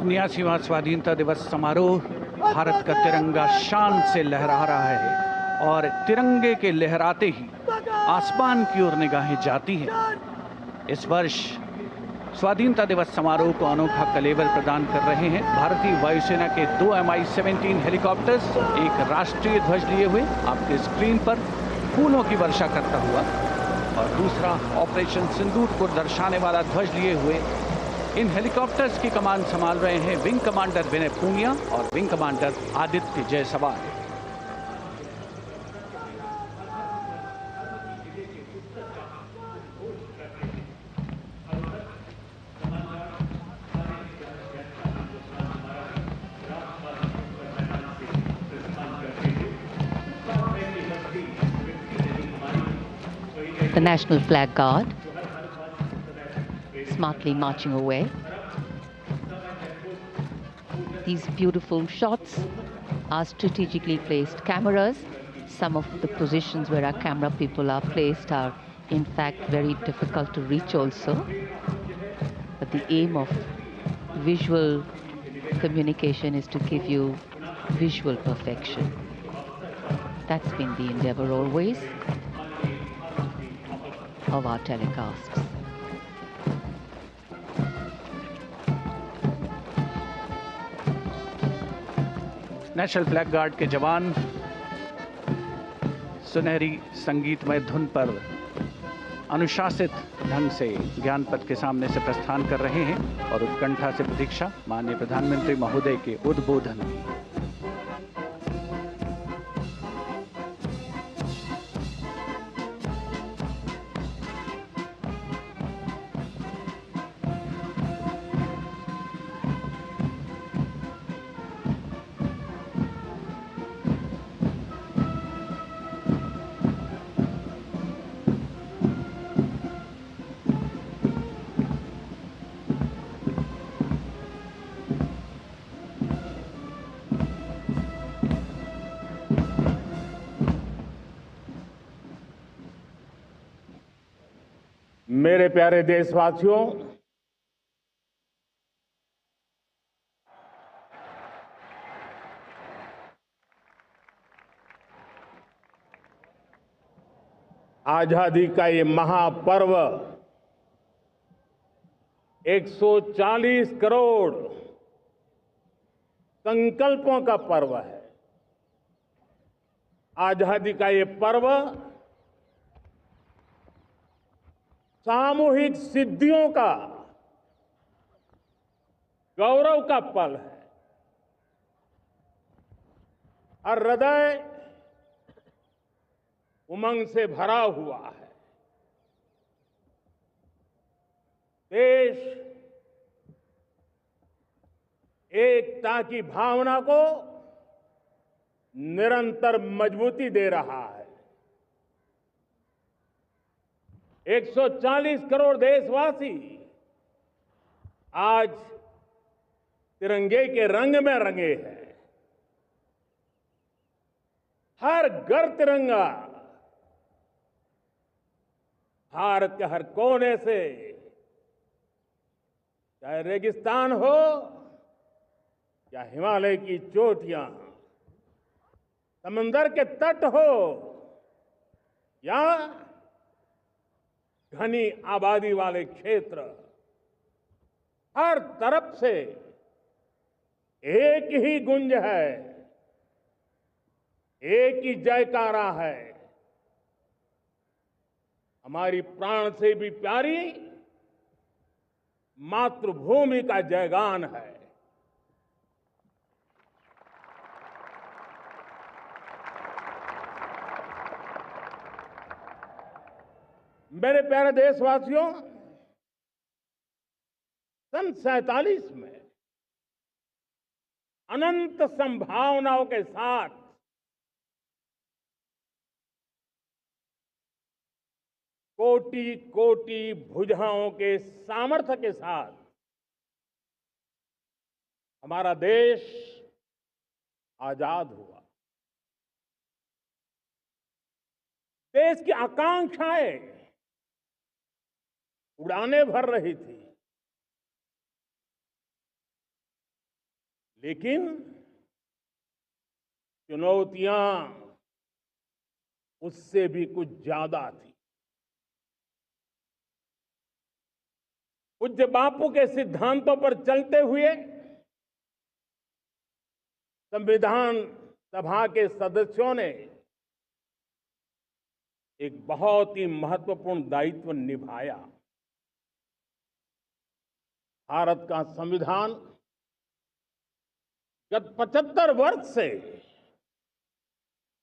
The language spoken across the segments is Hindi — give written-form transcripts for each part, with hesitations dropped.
79वां स्वाधीनता दिवस समारोह। भारत का तिरंगा शान से लहरा रहा है और तिरंगे के लहराते ही आसमान की ओर निगाहें जाती हैं। इस वर्ष स्वाधीनता दिवस समारोह को अनोखा कलेवर प्रदान कर रहे हैं भारतीय वायुसेना के 2 Mi-17 हेलीकॉप्टर्स, एक राष्ट्रीय ध्वज लिए हुए आपके स्क्रीन पर फूलों की वर्षा करता हुआ, और दूसरा ऑपरेशन सिंदूर को दर्शाने वाला ध्वज लिए हुए। इन हेलीकॉप्टर्स की कमान संभाल रहे हैं विंग कमांडर विनय पूनिया और wing commander Aditya Jaiswal. The National Flag Guard smartly marching away. These beautiful shots are strategically placed cameras. Some of the positions where our camera people are placed are in fact very difficult to reach also. But the aim of visual communication is to give you visual perfection. That's been the endeavor always of our telecasts. National flag guard के जवान सुनहरी संगीतमय धुन पर अनुशासित ढंग से ज्ञान पथ के सामने से प्रस्थान कर रहे हैं और उत्कंठा से प्रतीक्षा माननीय प्रधानमंत्री महोदय के उद्बोधन की। मेरे प्यारे देशवासियों, आजादी का ये महापर्व 140 करोड़ संकल्पों का पर्व है। आजादी का ये पर्व सामूहिक सिद्धियों का गौरव का पल है। हर हृदय उमंग से भरा हुआ है। देश एकता की भावना को निरंतर मजबूती दे रहा है। 140 करोड़ देशवासी आज तिरंगे के रंग में रंगे हैं। हर घर तिरंगा, भारत के हर कोने से, चाहे रेगिस्तान हो या हिमालय की चोटियां, समंदर के तट हो या घनी आबादी वाले क्षेत्र, हर तरफ से एक ही गुंज है, एक ही जयकारा है। हमारी प्राण से भी प्यारी मातृभूमि का जयगान है। मेरे प्यारे देशवासियों, सन 47 में अनंत संभावनाओं के साथ कोटि कोटि भुजाओं के सामर्थ्य के साथ हमारा देश आजाद हुआ। देश की आकांक्षाएं उड़ाने भर रही थी। लेकिन चुनौतियां उससे भी कुछ ज्यादा थी। पूज्य बापू के सिद्धांतों पर चलते हुए संविधान सभा के सदस्यों ने एक बहुत ही महत्वपूर्ण दायित्व निभाया। भारत का संविधान गत 75 वर्ष से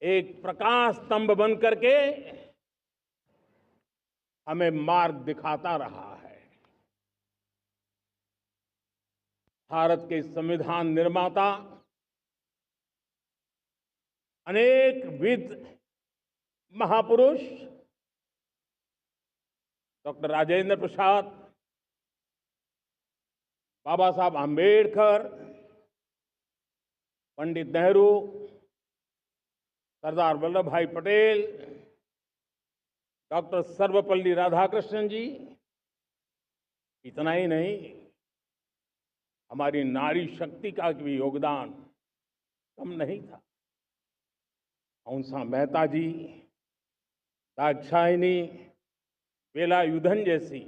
एक प्रकाश स्तंभ बन करके हमें मार्ग दिखाता रहा है। भारत के संविधान निर्माता अनेक विद महापुरुष डॉक्टर राजेंद्र प्रसाद, बाबा साहब आंबेडकर, पंडित नेहरू, सरदार वल्लभ भाई पटेल, डॉक्टर सर्वपल्ली राधाकृष्णन जी, इतना ही नहीं, हमारी नारी शक्ति का भी योगदान कम नहीं था। हंसा मेहता जी, दाक्षायणी, वेलायुधन जैसी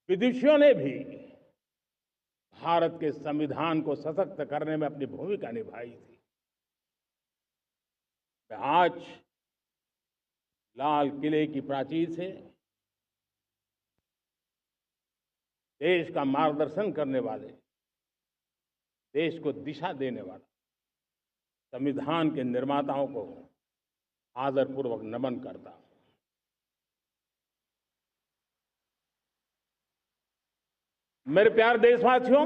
विदुषियों ने भी भारत के संविधान को सशक्त करने में अपनी भूमिका निभाई थी। आज लाल किले की प्राचीर से देश का मार्गदर्शन करने वाले, देश को दिशा देने वाला संविधान के निर्माताओं को आदरपूर्वक नमन करता हूं। मेरे प्यारे देशवासियों,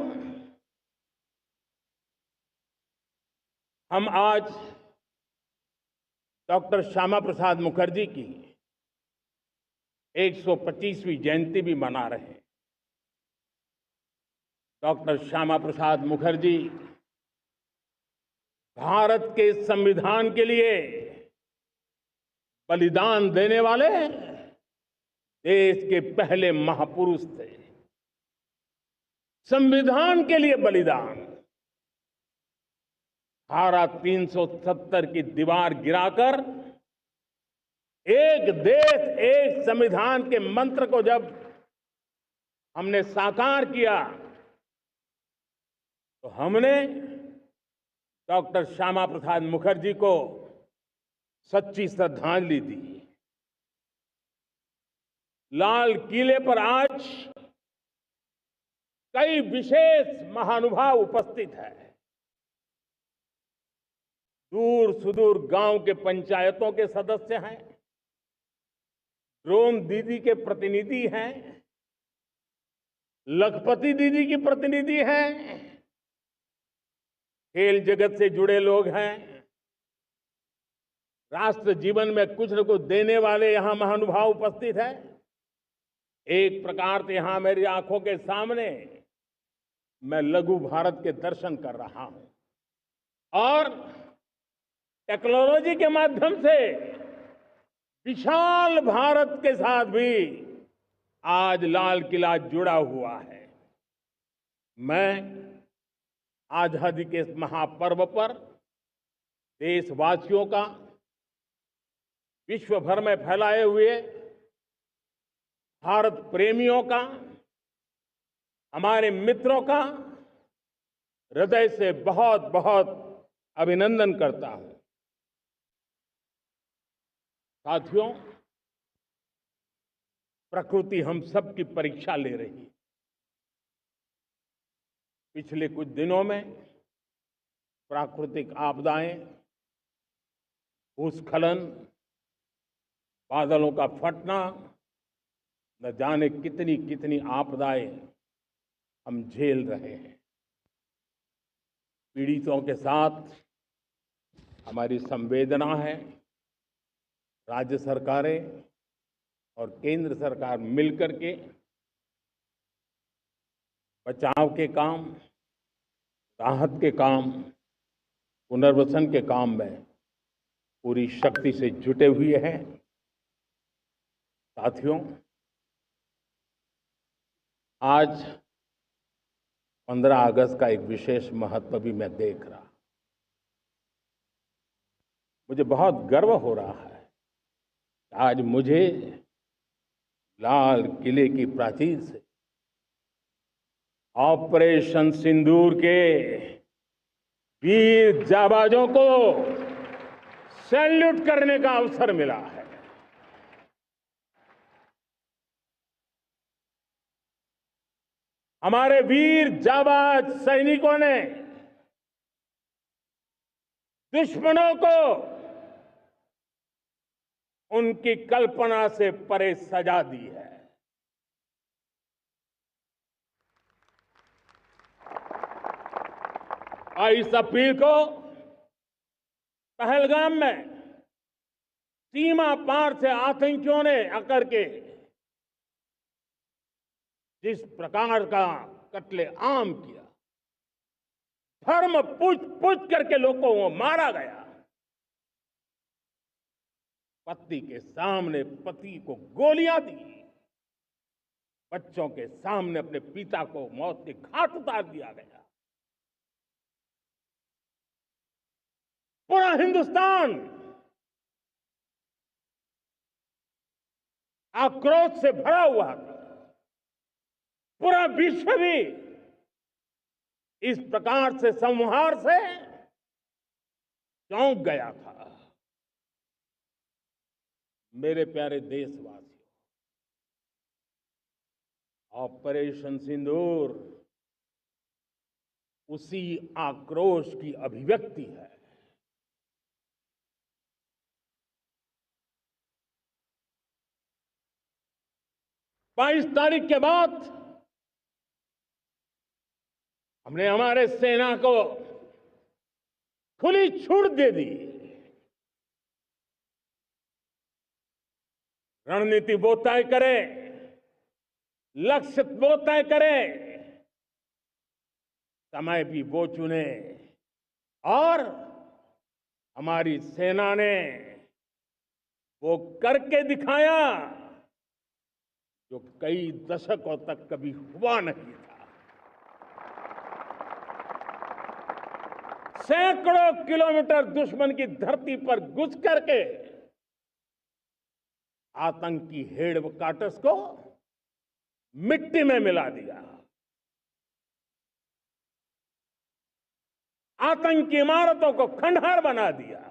हम आज डॉक्टर श्यामा प्रसाद मुखर्जी की 125वीं जयंती भी मना रहे हैं। डॉक्टर श्यामा प्रसाद मुखर्जी भारत के संविधान के लिए बलिदान देने वाले देश के पहले महापुरुष थे। संविधान के लिए बलिदान, धारा 370 की दीवार गिराकर एक देश एक संविधान के मंत्र को जब हमने साकार किया तो हमने डॉक्टर श्यामा प्रसाद मुखर्जी को सच्ची श्रद्धांजलि दी। लाल किले पर आज कई विशेष महानुभाव उपस्थित हैं। दूर सुदूर गांव के पंचायतों के सदस्य हैं, ड्रोन दीदी के प्रतिनिधि हैं, लखपति दीदी की प्रतिनिधि हैं, खेल जगत से जुड़े लोग हैं, राष्ट्र जीवन में कुछ न कुछ देने वाले यहां महानुभाव उपस्थित हैं। एक प्रकार से यहां मेरी आंखों के सामने मैं लघु भारत के दर्शन कर रहा हूं और टेक्नोलॉजी के माध्यम से विशाल भारत के साथ भी आज लाल किला जुड़ा हुआ है। मैं आजादी के इस महापर्व पर देशवासियों का, विश्व भर में फैलाए हुए भारत प्रेमियों का, हमारे मित्रों का हृदय से बहुत बहुत अभिनंदन करता हूं। साथियों, प्रकृति हम सब की परीक्षा ले रही है। पिछले कुछ दिनों में प्राकृतिक आपदाएं, भूस्खलन, बादलों का फटना, न जाने कितनी कितनी आपदाएं हम झेल रहे हैं। पीड़ितों के साथ हमारी संवेदना है। राज्य सरकारें और केंद्र सरकार मिलकर के बचाव के काम, राहत के काम, पुनर्वसन के काम में पूरी शक्ति से जुटे हुए हैं। साथियों, आज 15 अगस्त का एक विशेष महत्व भी मैं देख रहा। मुझे बहुत गर्व हो रहा है। आज मुझे लाल किले की प्राचीर से ऑपरेशन सिंदूर के वीर जाबाजों को सैल्यूट करने का अवसर मिला है। हमारे वीर जाबाज सैनिकों ने दुश्मनों को उनकी कल्पना से परे सजा दी है। और इस अपील को पहलगाम में सीमा पार से आतंकियों ने आकर के जिस प्रकार का कत्ले आम किया, धर्म पूछ करके लोगों को मारा गया, पत्नी के सामने पति को गोलियां दी, बच्चों के सामने अपने पिता को मौत के घाट उतार दिया गया। पूरा हिंदुस्तान आक्रोश से भरा हुआ था। पूरा विश्व भी इस प्रकार से संहार से चौंक गया था। मेरे प्यारे देशवासियों, ऑपरेशन सिंदूर उसी आक्रोश की अभिव्यक्ति है। बाईस तारीख के बाद हमने हमारे सेना को खुली छूट दे दी। रणनीति वो तय करे, लक्ष्य वो तय करे, समय भी वो चुने, और हमारी सेना ने वो करके दिखाया जो कई दशकों तक कभी हुआ नहीं था। सैकड़ों किलोमीटर दुश्मन की धरती पर घुस करके आतंकी हेडक्वार्टर्स को मिट्टी में मिला दिया, आतंकी इमारतों को खंडहर बना दिया।